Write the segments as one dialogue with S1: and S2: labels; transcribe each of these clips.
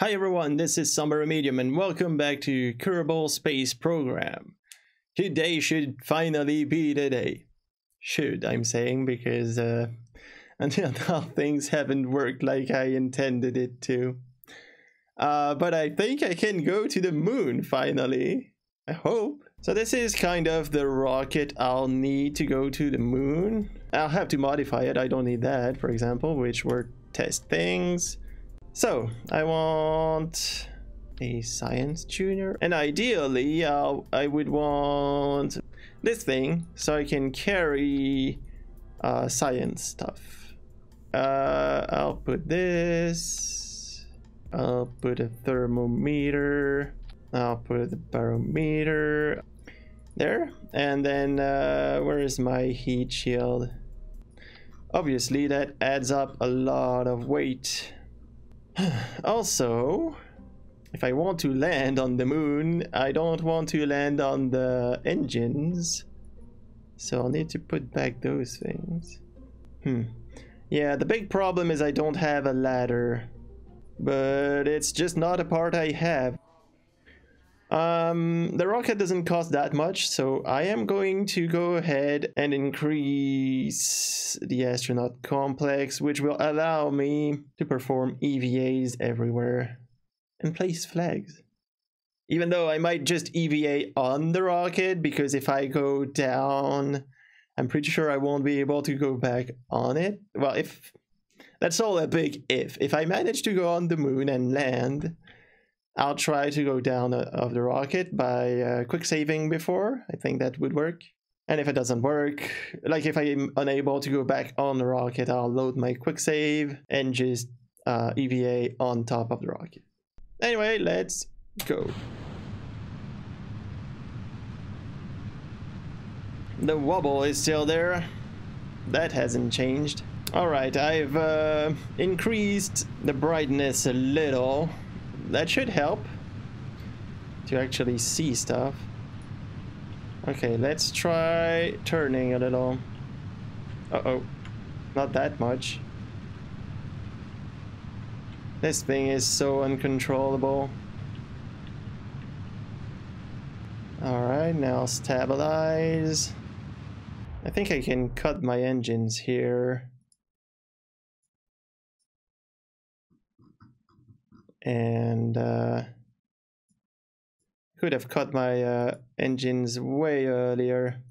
S1: Hi everyone, this is Somber Remedyum and welcome back to Kerbal Space Program. Today should finally be the day. Should, I'm saying, because until now things haven't worked like I intended it to. But I think I can go to the moon finally. I hope. So this is kind of the rocket I'll need to go to the moon. I'll have to modify it, I don't need that, for example, which were test things. So, I want a science tuner, and ideally I would want this thing so I can carry science stuff. I'll put this, I'll put a thermometer, I'll put a barometer there, and then where is my heat shield? Obviously that adds up a lot of weight. Also, if I want to land on the moon, I don't want to land on the engines, so I'll need to put back those things. Yeah, the big problem is I don't have a ladder, but it's just not a part I have. The rocket doesn't cost that much, so I am going to go ahead and increase the astronaut complex, which will allow me to perform EVAs everywhere and place flags. Even though I might just EVA on the rocket, because if I go down, I'm pretty sure I won't be able to go back on it. Well, if that's all a big if. If I manage to go on the moon and land, I'll try to go down of the rocket by quick saving before. I think that would work. And if it doesn't work, like if I'm unable to go back on the rocket, I'll load my quick save and just EVA on top of the rocket. Anyway, let's go. The wobble is still there. That hasn't changed. Alright, I've increased the brightness a little. That should help to actually see stuff. Okay, let's try turning a little. Uh-oh, not that much. This thing is so uncontrollable. Alright, now stabilize. I think I can cut my engines here. And could have cut my engines way earlier.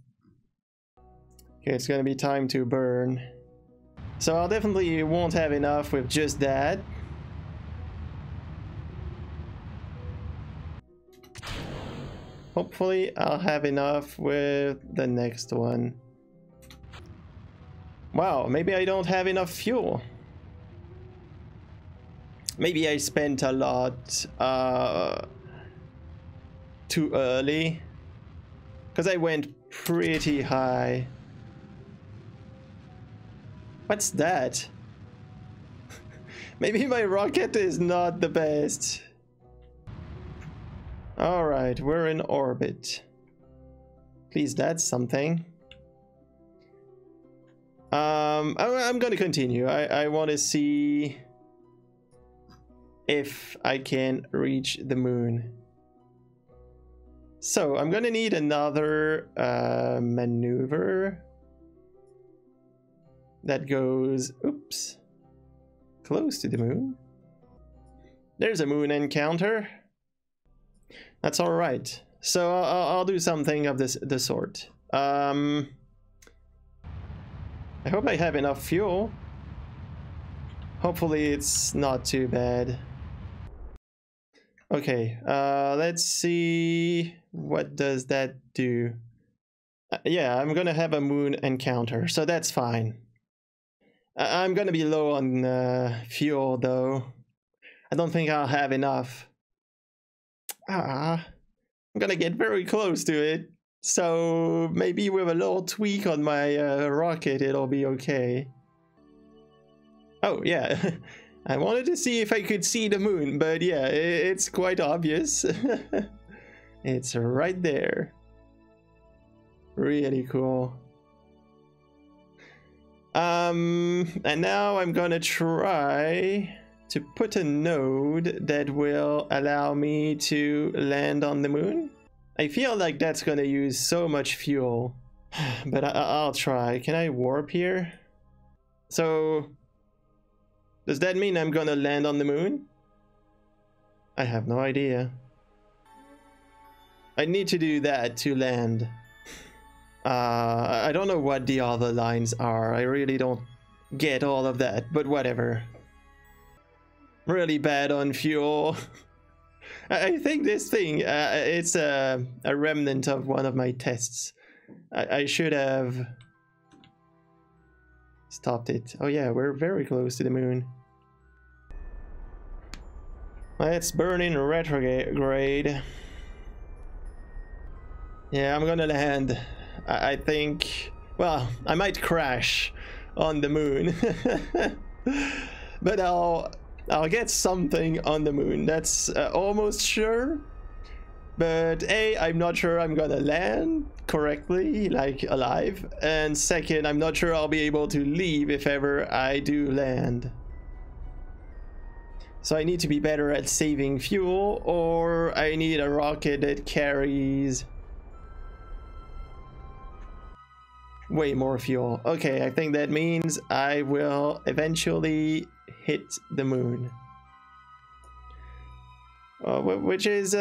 S1: Okay, it's gonna be time to burn. So I'll definitely won't have enough with just that. Hopefully I'll have enough with the next one. Wow, maybe I don't have enough fuel. Maybe I spent a lot too early, because I went pretty high. What's that? Maybe my rocket is not the best. Alright, we're in orbit. Please, that's something. I'm gonna continue. I want to see if I can reach the moon. So I'm gonna need another maneuver that goes, oops, close to the moon. There's a moon encounter. That's all right. So I'll do something of the sort. I hope I have enough fuel. Hopefully it's not too bad. Okay, let's see, what does that do? Yeah, I'm gonna have a moon encounter, so that's fine. I'm gonna be low on fuel though. I don't think I'll have enough. I'm gonna get very close to it, so maybe with a little tweak on my rocket it'll be okay. Oh yeah. I wanted to see if I could see the moon, but yeah, it's quite obvious. It's right there. Really cool. And now I'm gonna try to put a node that will allow me to land on the moon. I feel like that's gonna use so much fuel, but I'll try. Can I warp here? So, does that mean I'm gonna land on the moon? I have no idea. I need to do that to land. I don't know what the other lines are. I really don't get all of that, but whatever. Really bad on fuel. I think this thing, it's a remnant of one of my tests. I should have stopped it. Oh yeah, we're very close to the moon. Let's burn in retrograde. Yeah, I'm gonna land. I think, well, I might crash on the moon. But I'll get something on the moon. That's almost sure. But A, I'm not sure I'm gonna land correctly, like alive. And second, I'm not sure I'll be able to leave if ever I do land. So I need to be better at saving fuel, or I need a rocket that carries way more fuel. Okay, I think that means I will eventually hit the moon. Which is,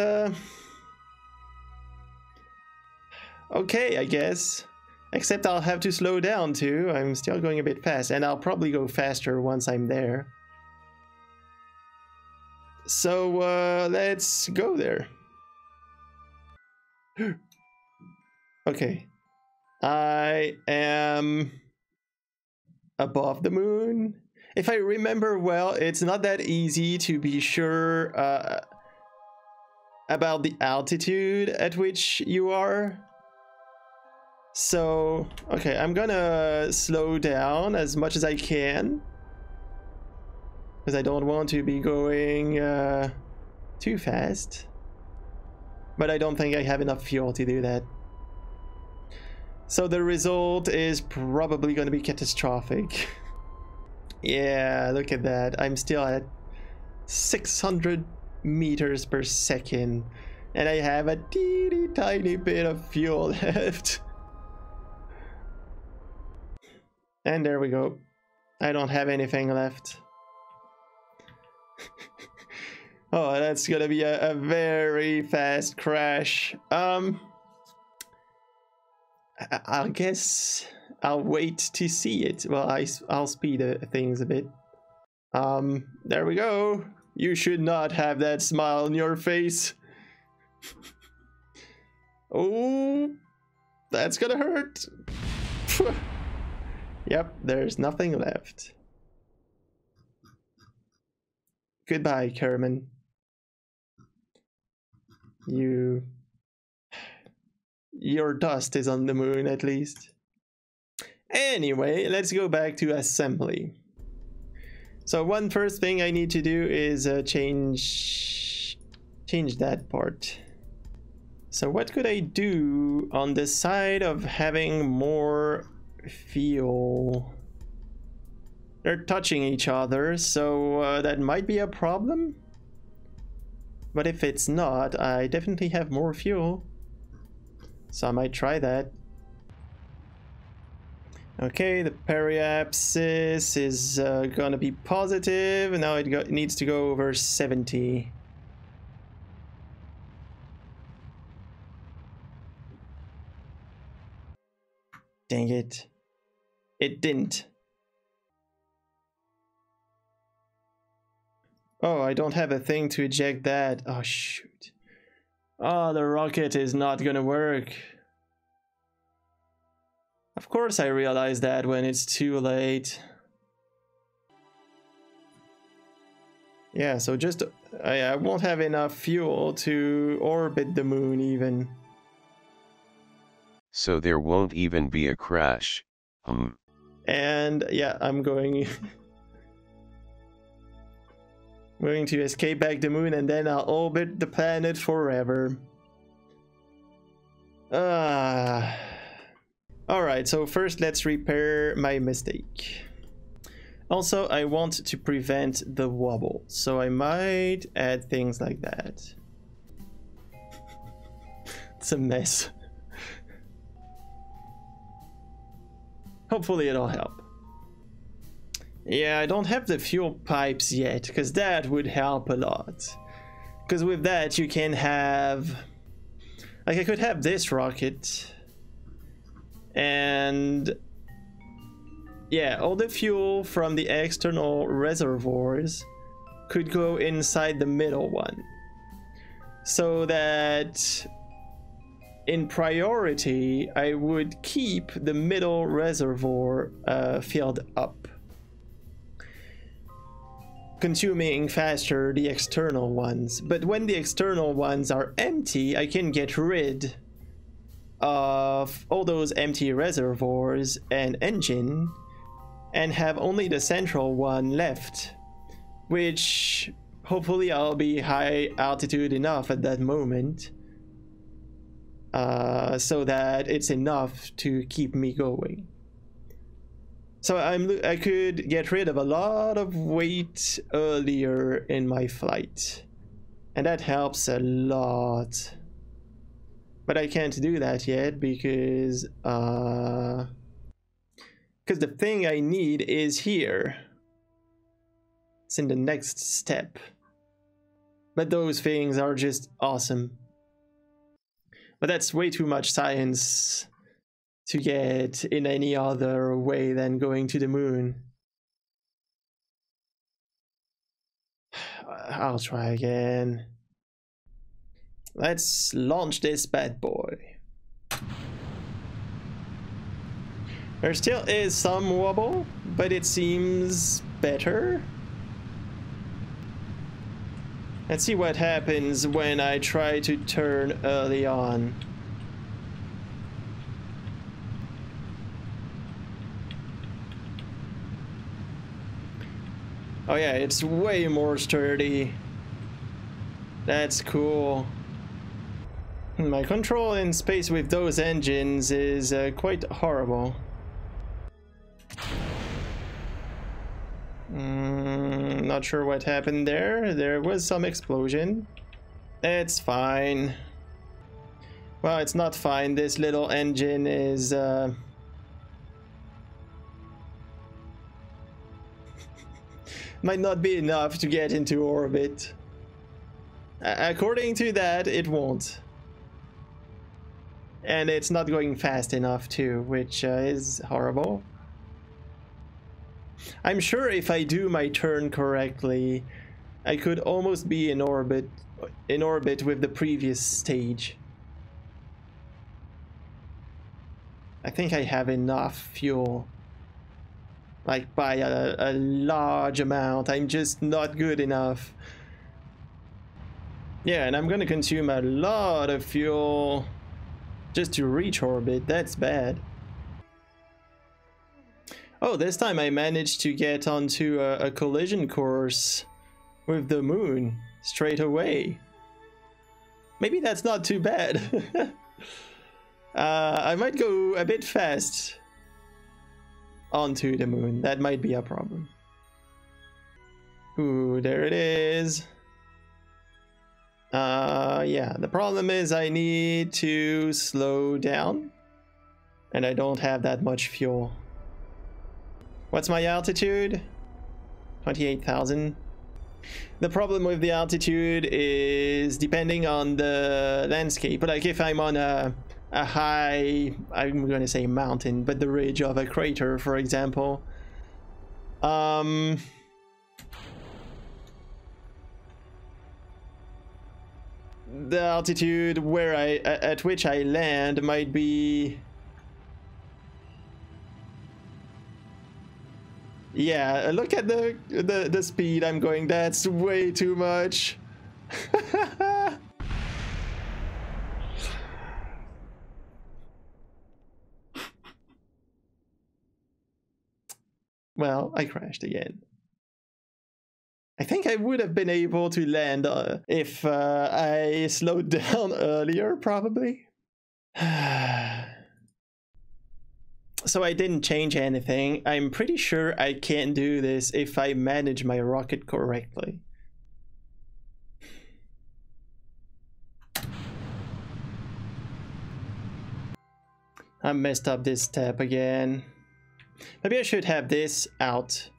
S1: okay, I guess. Except I'll have to slow down too. I'm still going a bit fast, and I'll probably go faster once I'm there. So, let's go there. Okay. I am above the moon. If I remember well, it's not that easy to be sure about the altitude at which you are. So, okay, I'm gonna slow down as much as I can, because I don't want to be going too fast. But I don't think I have enough fuel to do that. So the result is probably going to be catastrophic. Yeah, look at that. I'm still at 600 meters per second. And I have a teeny tiny bit of fuel left. And there we go. I don't have anything left. Oh, that's gonna be a very fast crash. I guess I'll wait to see it. Well, I'll speed things a bit. There we go. You should not have that smile on your face. Oh, that's gonna hurt. Yep, there's nothing left. Goodbye, Kerbal. Your dust is on the moon, at least. Anyway, let's go back to assembly. So one first thing I need to do is change that part. So what could I do on the side of having more fuel? They're touching each other, so that might be a problem. But if it's not, I definitely have more fuel. So I might try that. Okay, the periapsis is gonna be positive, and now it needs to go over 70. Dang it. It didn't. Oh, I don't have a thing to eject that. Oh, shoot. Oh, the rocket is not gonna work. Of course I realize that when it's too late. Yeah, so just... I won't have enough fuel to orbit the moon even.
S2: So there won't even be a crash.
S1: And yeah, I'm going... going to escape back the moon, and then I'll orbit the planet forever. Alright, so first let's repair my mistake. Also, I want to prevent the wobble, so I might add things like that. It's a mess. Hopefully it'll help. Yeah, I don't have the fuel pipes yet, because that would help a lot. Because with that you can have... Like, I could have this rocket. And... yeah, all the fuel from the external reservoirs could go inside the middle one. So that... in priority, I would keep the middle reservoir filled up, consuming faster the external ones. But when the external ones are empty, I can get rid of all those empty reservoirs and engine and have only the central one left, which hopefully I'll be high altitude enough at that moment. So that it's enough to keep me going. So I could get rid of a lot of weight earlier in my flight, and that helps a lot. But I can't do that yet because the thing I need is here. It's in the next step. But those things are just awesome. But that's way too much science to get in any other way than going to the moon. I'll try again. Let's launch this bad boy. There still is some wobble, but it seems better. Let's see what happens when I try to turn early on. Oh yeah, it's way more sturdy. That's cool. My control in space with those engines is quite horrible. Not sure what happened there. There was some explosion. It's fine. Well, it's not fine. This little engine is might not be enough to get into orbit. According to that, it won't. And it's not going fast enough too, which is horrible. I'm sure if I do my turn correctly, I could almost be in orbit with the previous stage. I think I have enough fuel. Like by a large amount. I'm just not good enough. Yeah, and I'm gonna consume a lot of fuel just to reach orbit. That's bad. Oh, this time I managed to get onto a collision course with the moon straight away. Maybe that's not too bad. I might go a bit fast onto the moon. That might be a problem. Ooh, there it is. Yeah, the problem is I need to slow down, and I don't have that much fuel. What's my altitude? 28,000. The problem with the altitude is depending on the landscape. Like if I'm on a high, I'm going to say mountain, but the ridge of a crater, for example. The altitude where at which I land might be... Yeah, look at the speed I'm going. That's way too much. Well, I crashed again. I think I would have been able to land if I slowed down earlier, probably. So I didn't change anything. I'm pretty sure I can do this if I manage my rocket correctly. I messed up this step again. Maybe I should have this out.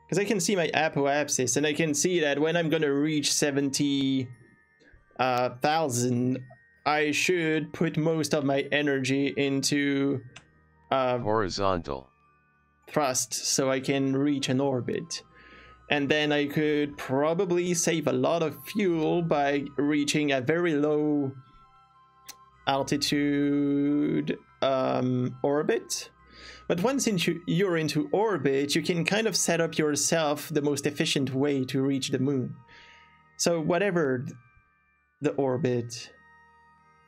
S1: Because I can see my apoapsis, and I can see that when I'm gonna reach 70,000, I should put most of my energy into
S2: horizontal
S1: thrust, so I can reach an orbit. And then I could probably save a lot of fuel by reaching a very low altitude orbit. But once you're into orbit, you can kind of set up yourself the most efficient way to reach the moon. So whatever the orbit,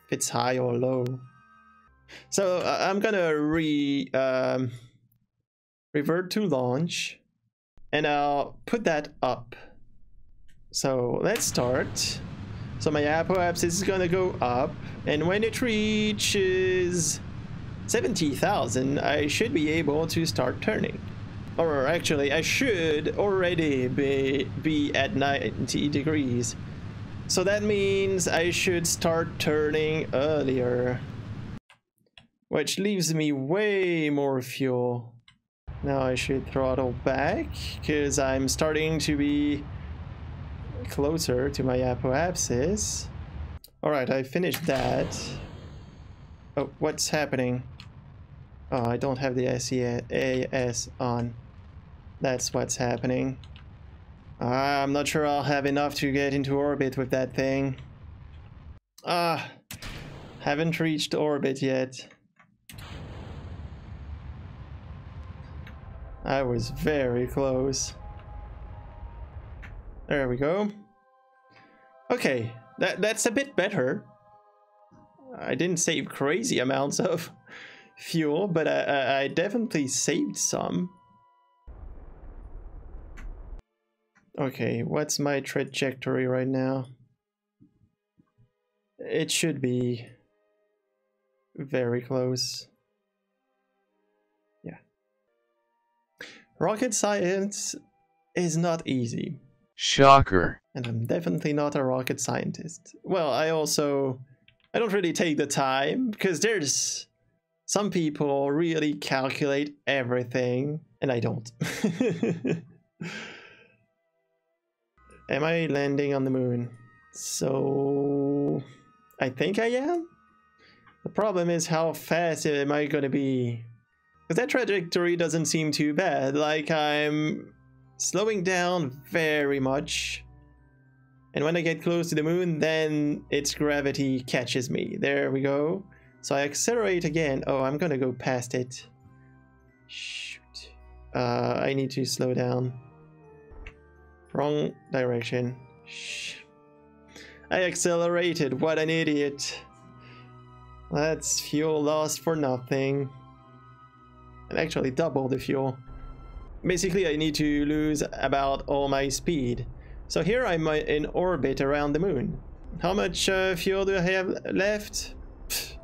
S1: if it's high or low. So I'm gonna revert to launch, and I'll put that up. So let's start. So my apoapsis is gonna go up, and when it reaches 70,000, I should be able to start turning. Or actually, I should already be at 90 degrees. So that means I should start turning earlier, which leaves me way more fuel. Now I should throttle back, because I'm starting to be closer to my apoapsis. Alright, I finished that. Oh, what's happening? Oh, I don't have the SEAS on. That's what's happening. I'm not sure I'll have enough to get into orbit with that thing. Haven't reached orbit yet. I was very close. There we go. Okay, that's a bit better. I didn't save crazy amounts of fuel, but I definitely saved some. Okay, what's my trajectory right now? It should be very close. Yeah. Rocket science is not easy.
S2: Shocker.
S1: And I'm definitely not a rocket scientist. Well, I don't really take the time, because there's some people really calculate everything, and I don't. Am I landing on the moon? So I think I am. The problem is, how fast am I gonna be? Because that trajectory doesn't seem too bad. Like, I'm slowing down very much. And when I get close to the moon, then its gravity catches me. There we go. So I accelerate again. Oh, I'm gonna go past it. Shoot. I need to slow down. Wrong direction. Shh. I accelerated. What an idiot. That's fuel lost for nothing. And actually double the fuel. Basically, I need to lose about all my speed. So here I'm in orbit around the moon. How much fuel do I have left? Pfft.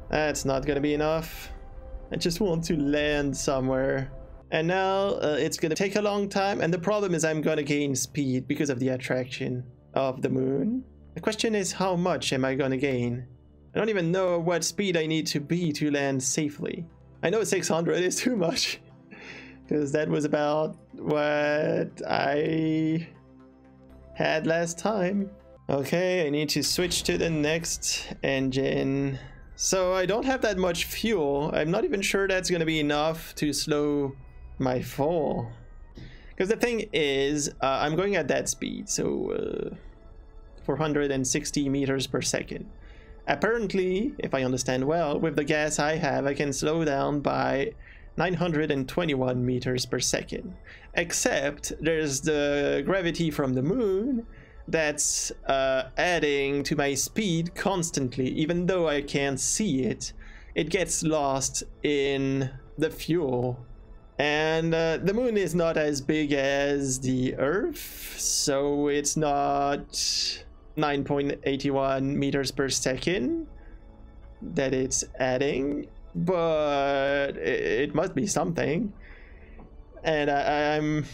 S1: That's not gonna be enough. I just want to land somewhere. And now it's gonna take a long time, and the problem is I'm gonna gain speed because of the attraction of the moon. The question is, how much am I gonna gain? I don't even know what speed I need to be to land safely. I know 600 is too much, because that was about what I had last time. Okay, I need to switch to the next engine. So I don't have that much fuel. I'm not even sure that's gonna be enough to slow my fall. Because the thing is, I'm going at that speed, so 460 meters per second. Apparently, if I understand well, with the gas I have, I can slow down by 921 meters per second. Except there's the gravity from the moon that's adding to my speed constantly. Even though I can't see it, it gets lost in the fuel. And the moon is not as big as the Earth, so it's not 9.81 meters per second. that it's adding, but it must be something. And I'm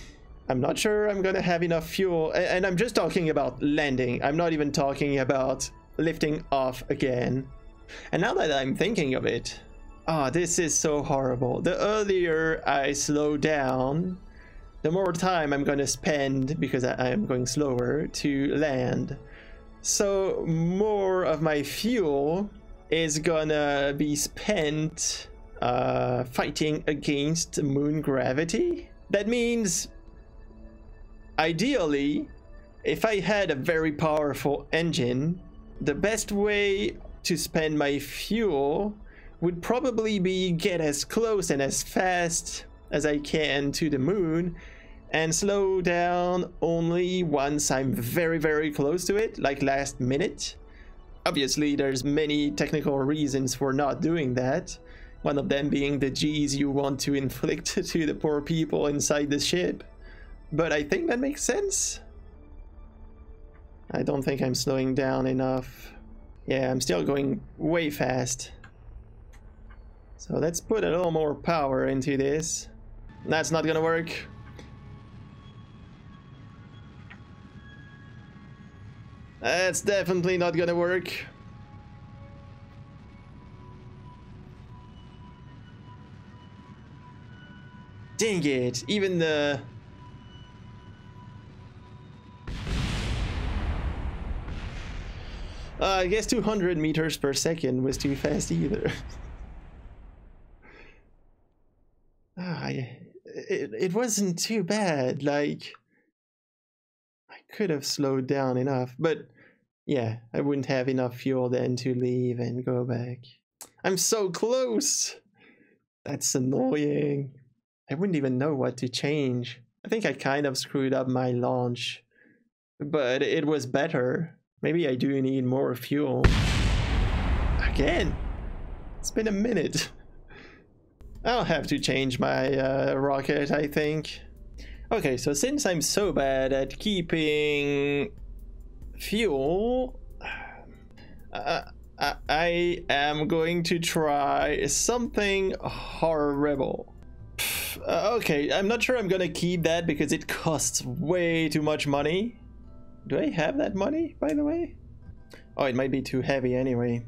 S1: not sure I'm gonna have enough fuel, and I'm just talking about landing. I'm not even talking about lifting off again. And now that I'm thinking of it, this is so horrible. The earlier I slow down, the more time I'm gonna spend, because I'm going slower, to land. So more of my fuel is gonna be spent fighting against moon gravity. That means, ideally, if I had a very powerful engine, the best way to spend my fuel would probably be get as close and as fast as I can to the moon and slow down only once I'm very, very close to it, like last minute. Obviously, there's many technical reasons for not doing that. One of them being the G's you want to inflict to the poor people inside the ship. But I think that makes sense. I don't think I'm slowing down enough. Yeah, I'm still going way fast. So let's put a little more power into this. That's not gonna work. That's definitely not gonna work. Dang it, even the... I guess 200 meters per second was too fast either. It wasn't too bad, like... I could have slowed down enough, but yeah, I wouldn't have enough fuel then to leave and go back. I'm so close! That's annoying. I wouldn't even know what to change. I think I kind of screwed up my launch, but it was better. Maybe I do need more fuel. Again! It's been a minute. I'll have to change my rocket, I think. Okay, so since I'm so bad at keeping fuel, I am going to try something horrible. Okay, I'm not sure I'm gonna keep that because it costs way too much money. Do I have that money, by the way? Oh, it might be too heavy anyway.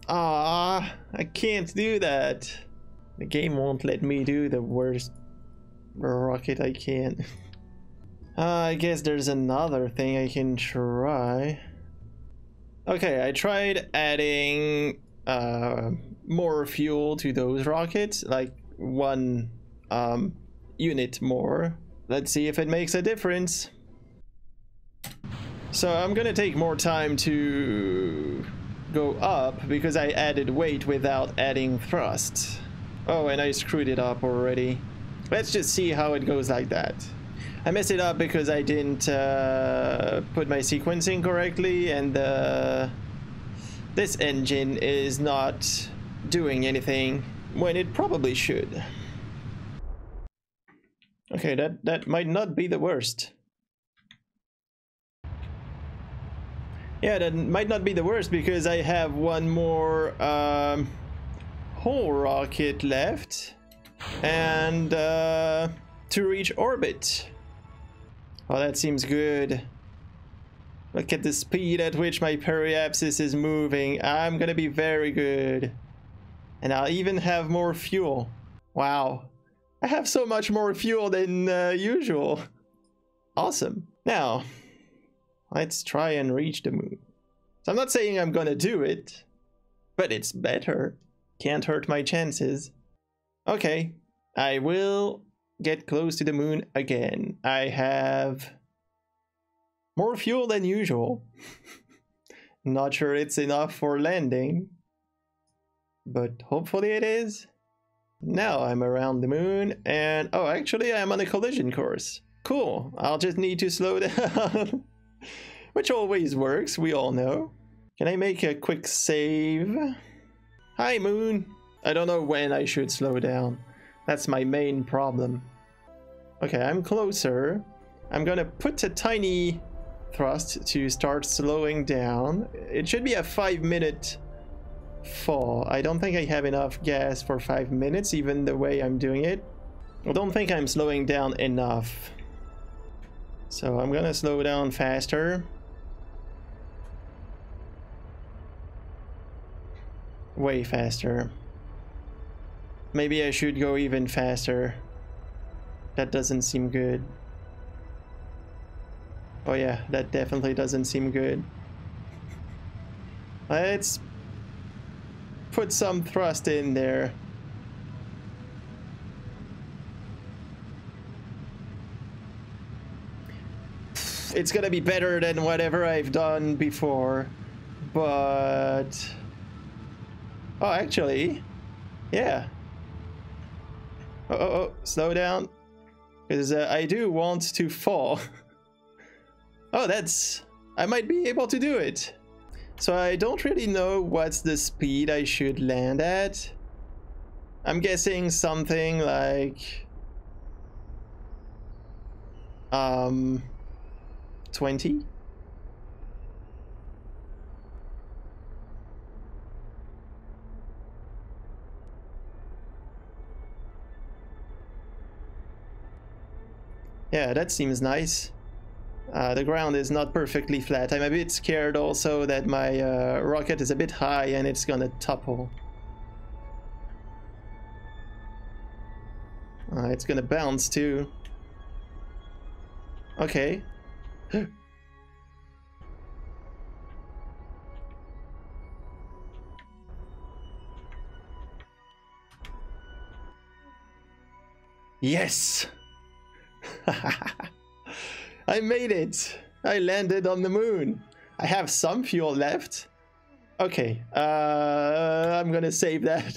S1: I can't do that. The game won't let me do the worst rocket I can. I guess there's another thing I can try. Okay, I tried adding more fuel to those rockets, like one unit more. Let's see if it makes a difference. So I'm gonna take more time to go up because I added weight without adding thrust. Oh, and I screwed it up already. Let's just see how it goes like that. I messed it up because I didn't put my sequencing correctly, and this engine is not doing anything when it probably should. Okay, that might not be the worst. Yeah, that might not be the worst because I have one more whole rocket left and to reach orbit. Oh, that seems good. Look at the speed at which my periapsis is moving. I'm gonna be very good. And I'll even have more fuel. Wow. I have so much more fuel than usual. Awesome. Now, let's try and reach the moon. So I'm not saying I'm gonna do it, but it's better. Can't hurt my chances. Okay, I will get close to the moon again. I have more fuel than usual. Not sure it's enough for landing, but hopefully it is. Now I'm around the moon and oh, actually I'm on a collision course. Cool, I'll just need to slow down. Which always works, we all know. Can I make a quick save? Hi moon. I don't know when I should slow down. That's my main problem. Okay, I'm closer. I'm gonna put a tiny thrust to start slowing down. It should be a 5-minute fall. I don't think I have enough gas for 5 minutes, even the way I'm doing it. I don't think I'm slowing down enough. So I'm gonna slow down faster. Way faster. Maybe I should go even faster. That doesn't seem good. Oh yeah, that definitely doesn't seem good. Let's put some thrust in there. It's gonna be better than whatever I've done before, but... Oh, actually, yeah. Oh, slow down, because I do want to fall. Oh, that's... I might be able to do it. So I don't really know what's the speed I should land at. I'm guessing something like... 20? Yeah, that seems nice. The ground is not perfectly flat. I'm a bit scared also that my rocket is a bit high and it's gonna topple. It's gonna bounce too. Okay. Yes! I made it! I landed on the moon. I have some fuel left. Okay, I'm gonna save that.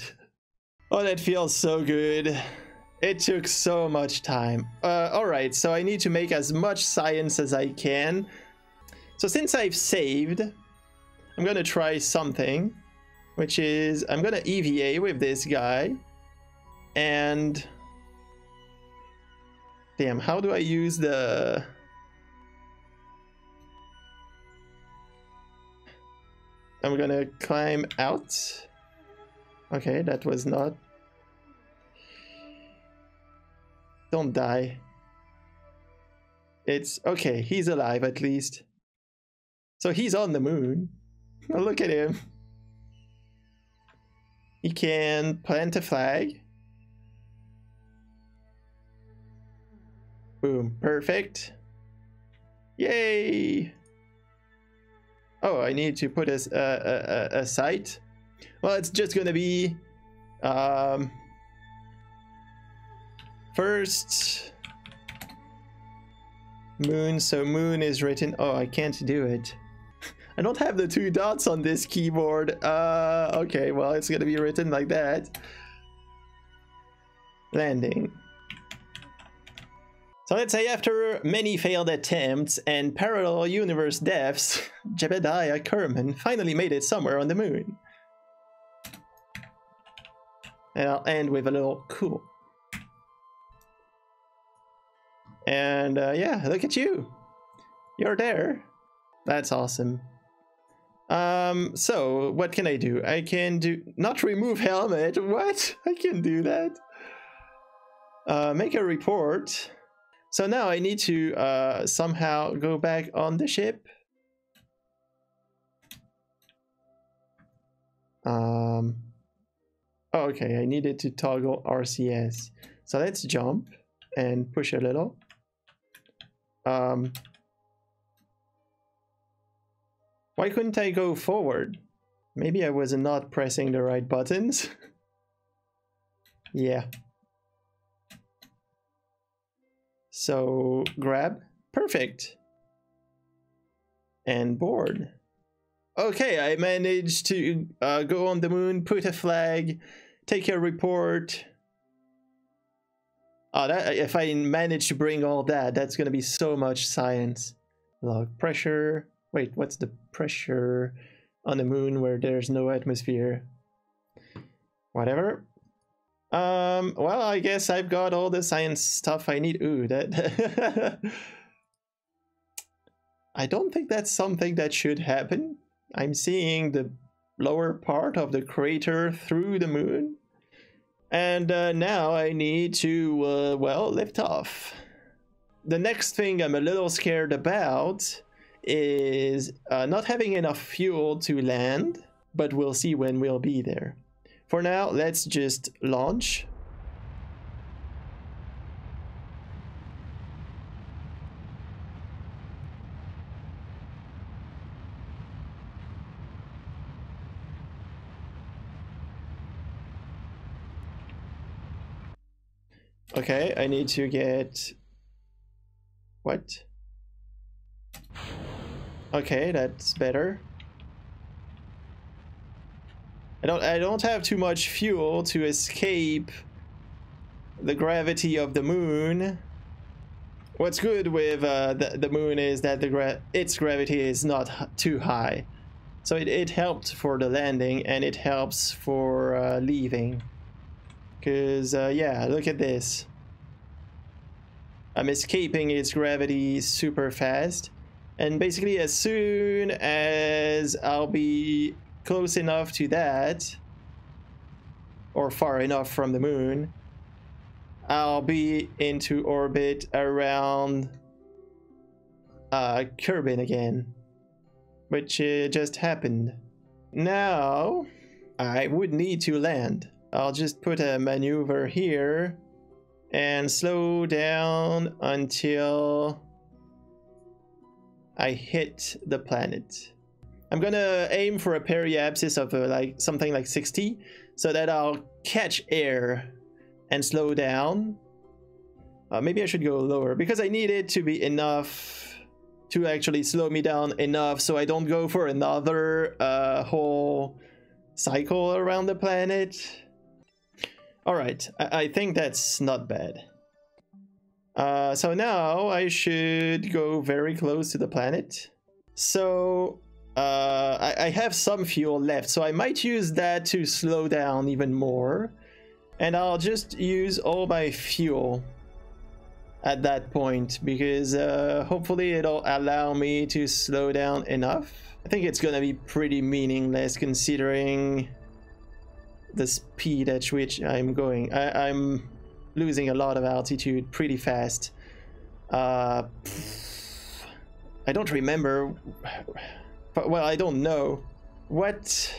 S1: Oh, that feels so good. It took so much time. Alright, so I need to make as much science as I can. So since I've saved, I'm gonna try something, which is I'm gonna EVA with this guy. And... damn, how do I use the... I'm gonna climb out. Okay, that was not... Don't die. It's... okay, he's alive at least. So he's on the moon. Look at him. He can plant a flag. Boom, perfect. Yay! Oh, I need to put a site. Well, it's just gonna be first moon. So moon is written. Oh, I can't do it. I don't have the 2 dots on this keyboard. Okay, well, it's gonna be written like that. Landing. So let's say after many failed attempts and parallel universe deaths, Jebediah Kerman finally made it somewhere on the moon. And I'll end with a little cool. And yeah, look at you. You're there. That's awesome. So what can I do? I can do... not remove helmet. What? I can do that. Make a report. So now I need to somehow go back on the ship. Oh, okay, I needed to toggle RCS. So let's jump and push a little. Why couldn't I go forward? Maybe I was not pressing the right buttons. Yeah. So grab, perfect. And board. Okay, I managed to go on the moon, put a flag, take a report. Oh, that, if I manage to bring all that, that's gonna be so much science. Log pressure. Wait, what's the pressure on the moon where there's no atmosphere? Whatever. Well, I guess I've got all the science stuff I need. Ooh, that... I don't think that's something that should happen. I'm seeing the lower part of the crater through the moon. And now I need to, well, lift off. The next thing I'm a little scared about is not having enough fuel to land, but we'll see when we'll be there. For now, let's just launch. Okay, I need to get... What? Okay, that's better. I don't have too much fuel to escape the gravity of the moon. What's good with the moon is that its gravity is not too high. So it helped for the landing, and it helps for leaving. Because, yeah, look at this. I'm escaping its gravity super fast. And basically, as soon as I'll be close enough to that, or far enough from the moon, I'll be into orbit around Kerbal again, which just happened. Now, I would need to land. I'll just put a maneuver here and slow down until I hit the planet. I'm gonna aim for a periapsis of like something like 60 so that I'll catch air and slow down. Maybe I should go lower because I need it to be enough to actually slow me down enough so I don't go for another whole cycle around the planet. Alright, I think that's not bad. So now I should go very close to the planet. So I have some fuel left, so I might use that to slow down even more. And I'll just use all my fuel at that point because hopefully it'll allow me to slow down enough. I think it's gonna be pretty meaningless considering the speed at which I'm going. I'm losing a lot of altitude pretty fast. I don't remember, but well, I don't know what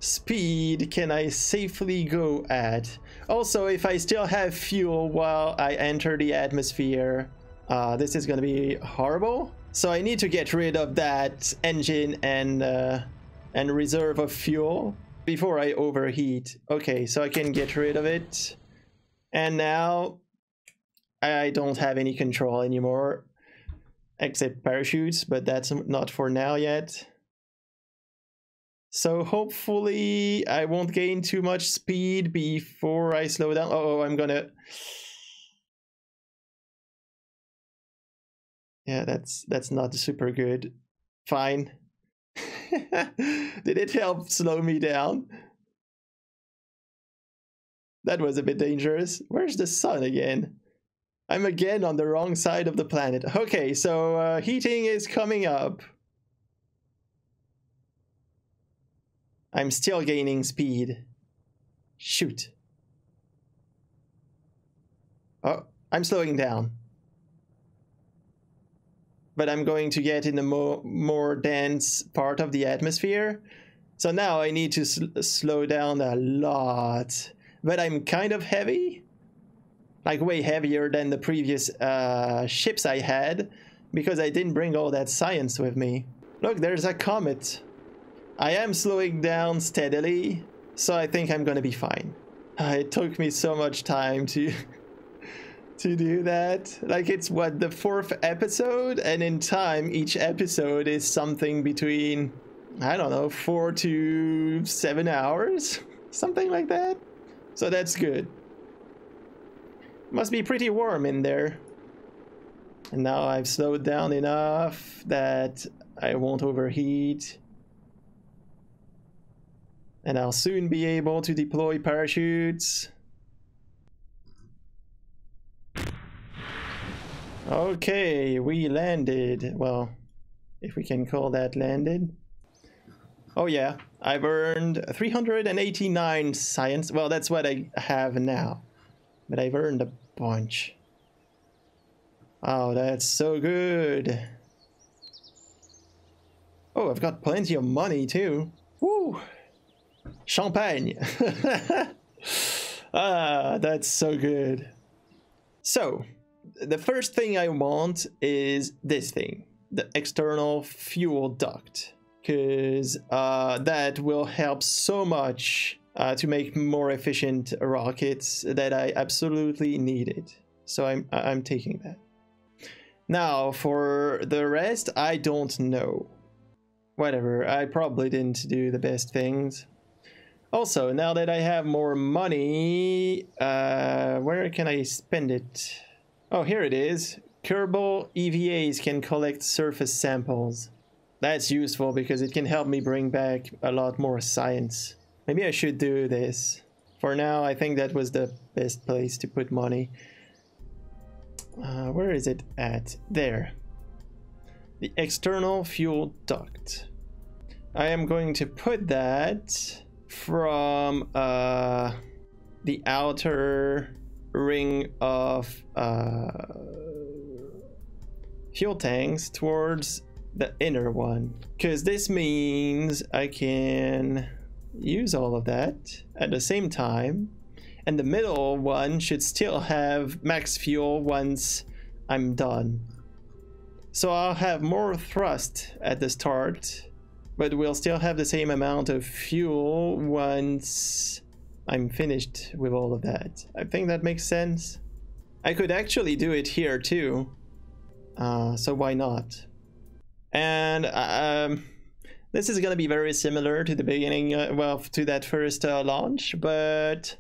S1: speed can I safely go at. Also, if I still have fuel while I enter the atmosphere, this is gonna be horrible. So I need to get rid of that engine and reserve of fuel before I overheat. Okay, so I can get rid of it. And now I don't have any control anymore except parachutes, but that's not for now yet. So hopefully I won't gain too much speed before I slow down. Oh, I'm gonna... Yeah, that's not super good. Fine. Did it help slow me down? That was a bit dangerous. Where's the sun again? I'm again on the wrong side of the planet. Okay, so heating is coming up. I'm still gaining speed. Shoot. Oh, I'm slowing down. But I'm going to get in the more dense part of the atmosphere. So now I need to slow down a lot. But I'm kind of heavy. Like way heavier than the previous ships I had. Because I didn't bring all that science with me. Look, there's a comet. I am slowing down steadily. So I think I'm gonna be fine. It took me so much time to... to do that. Like, it's what, the 4th episode, and in time each episode is something between, I don't know, 4 to 7 hours, something like that. So that's good. Must be pretty warm in there. And now I've slowed down enough that I won't overheat, and I'll soon be able to deploy parachutes. Okay, we landed. Well, if we can call that landed. Oh yeah, I've earned 389 science. Well, that's what I have now. But I've earned a bunch. Oh, that's so good. Oh, I've got plenty of money too. Woo! Champagne! Ah, that's so good. So, the first thing I want is this thing. The external fuel duct. Because that will help so much to make more efficient rockets that I absolutely needed. So I'm taking that. Now, for the rest, I don't know. Whatever, I probably didn't do the best things. Also, now that I have more money, where can I spend it? Oh, here it is. Kerbal EVAs can collect surface samples. That's useful because it can help me bring back a lot more science. Maybe I should do this. For now, I think that was the best place to put money. Where is it at? There. The external fuel duct. I am going to put that from the outer ring of fuel tanks towards the inner one, because this means I can use all of that at the same time, and the middle one should still have max fuel once I'm done. So I'll have more thrust at the start, but we'll still have the same amount of fuel once I'm finished with all of that. I think that makes sense. I could actually do it here too, so why not? And this is gonna be very similar to the beginning, well, to that first launch, but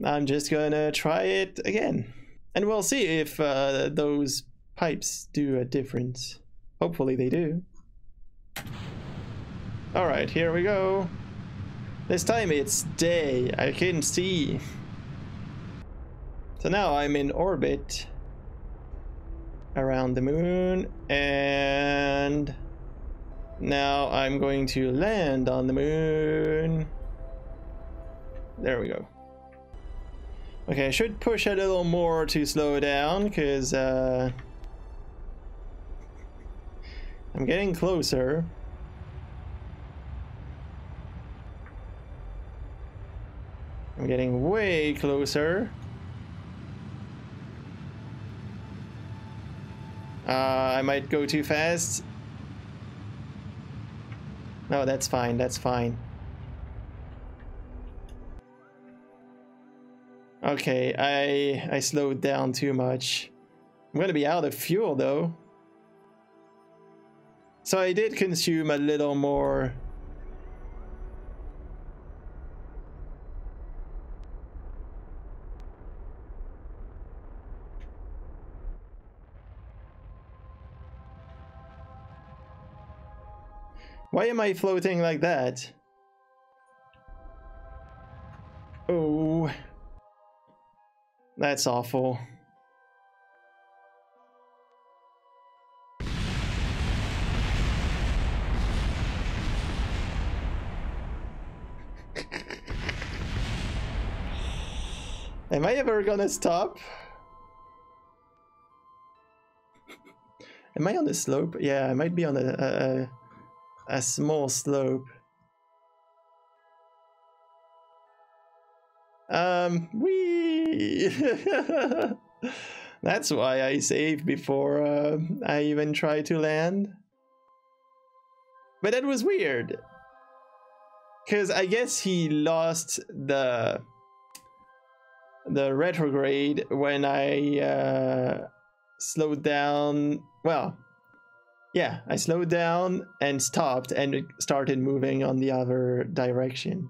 S1: I'm just gonna try it again. And we'll see if those pipes do a difference. Hopefully they do. Alright, here we go. This time it's day, I can see. So now I'm in orbit around the moon, and now I'm going to land on the moon. There we go. Okay, I should push a little more to slow down, because I'm getting closer. I'm getting way closer. I might go too fast. No, that's fine, that's fine. Okay, I slowed down too much. I'm gonna be out of fuel though. So I did consume a little more. Why am I floating like that? Oh, that's awful. Am I ever gonna stop? Am I on the slope? Yeah, I might be on a small slope. Whee! That's why I saved before I even tried to land. But that was weird. Because I guess he lost the retrograde when I slowed down. Well, yeah, I slowed down and stopped and started moving on the other direction.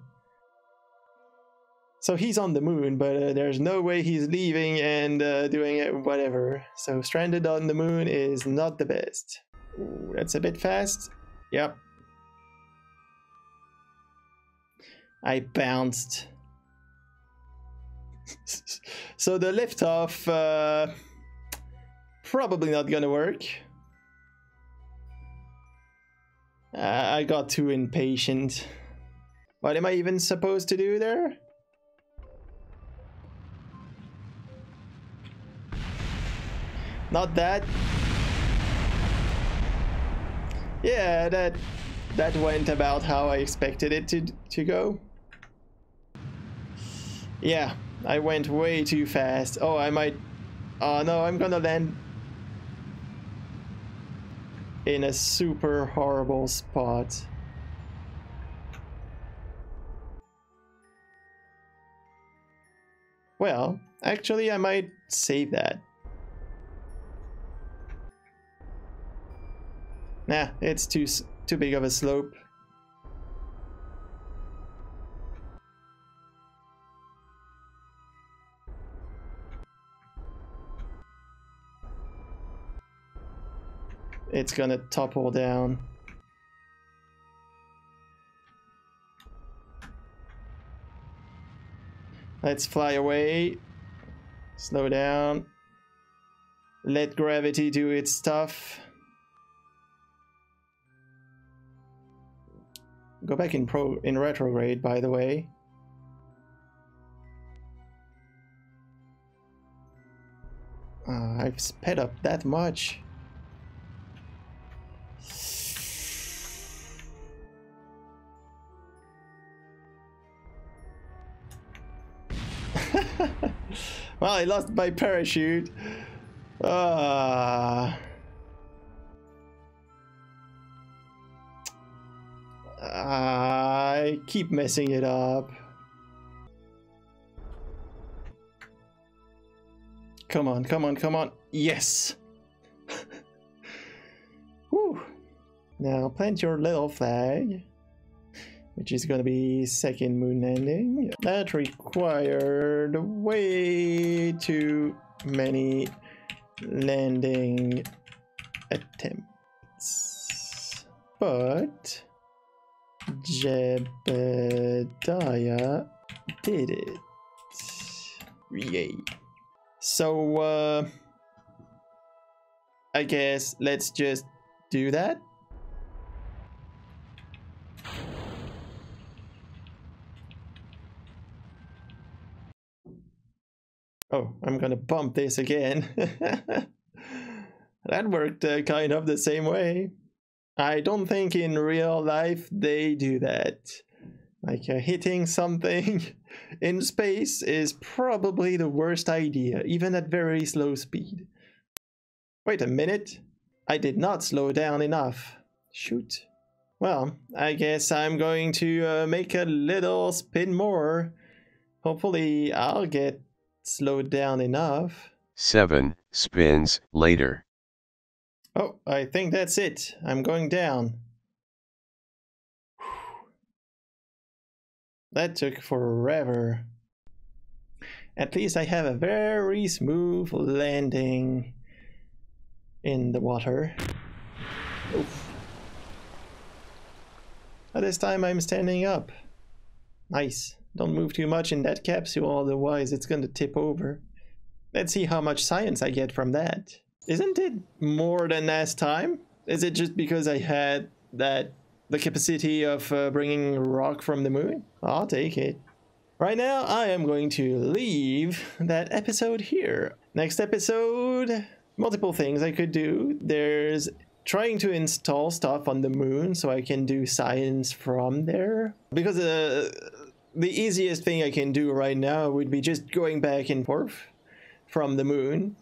S1: So he's on the moon, but there's no way he's leaving and doing it, whatever. So stranded on the moon is not the best. Ooh, that's a bit fast. Yep. I bounced. So the liftoff probably not gonna work. I got too impatient. What am I even supposed to do there? Not that. Yeah, that went about how I expected it to go. Yeah, I went way too fast. Oh, I might... Oh no, I'm gonna land in a super horrible spot. Well, actually I might save that. Nah, it's too big of a slope. It's gonna topple down. Let's fly away. Slow down. Let gravity do its stuff. Go back in retrograde, by the way. I've sped up that much. Well, I lost my parachute. I keep messing it up. Come on, come on, come on. Yes! Whew. Now plant your little flag, which is gonna be second moon landing. That required way too many landing attempts. But Jebediah did it. Yay. So, I guess let's just do that. Oh, I'm gonna bump this again. That worked kind of the same way. I don't think in real life they do that. Like hitting something in space is probably the worst idea, even at very slow speed. Wait a minute. I did not slow down enough. Shoot. Well, I guess I'm going to make a little spin more. Hopefully I'll get slowed down enough.
S2: 7 spins later.
S1: Oh, I think that's it. I'm going down. That took forever. At least I have a very smooth landing in the water. Oof. But this time I'm standing up. Nice. Don't move too much in that capsule, otherwise it's gonna tip over. Let's see how much science I get from that. Isn't it more than last time? Is it just because I had the capacity of bringing rock from the moon? I'll take it. Right now, I am going to leave that episode here. Next episode, multiple things I could do. There's trying to install stuff on the moon so I can do science from there. Because the easiest thing I can do right now would be just going back and forth from the moon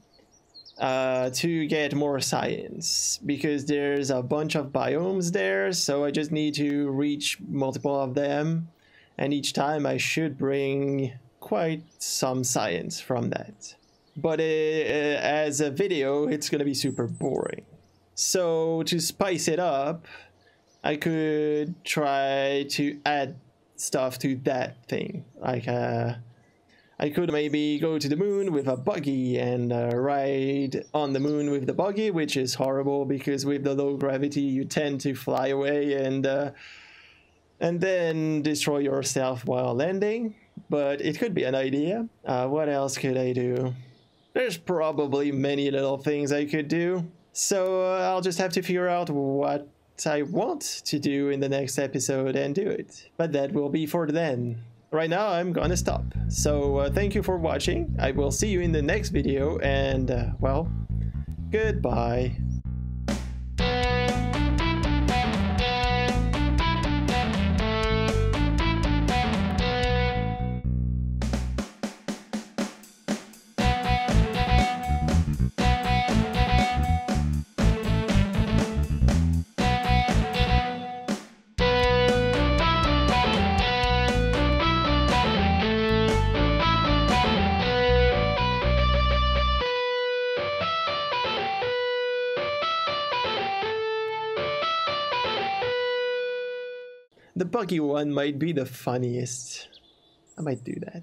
S1: to get more science, because there's a bunch of biomes there, so I just need to reach multiple of them, and each time I should bring quite some science from that. But as a video, it's gonna be super boring. So to spice it up, I could try to add stuff to that thing. Like I could maybe go to the moon with a buggy and ride on the moon with the buggy, which is horrible because with the low gravity you tend to fly away and then destroy yourself while landing. But it could be an idea. What else could I do? There's probably many little things I could do. So I'll just have to figure out what I want to do in the next episode and do it, but that will be for then. Right now I'm gonna stop. So thank you for watching. I will see you in the next video, and well, goodbye. The buggy one might be the funniest. I might do that.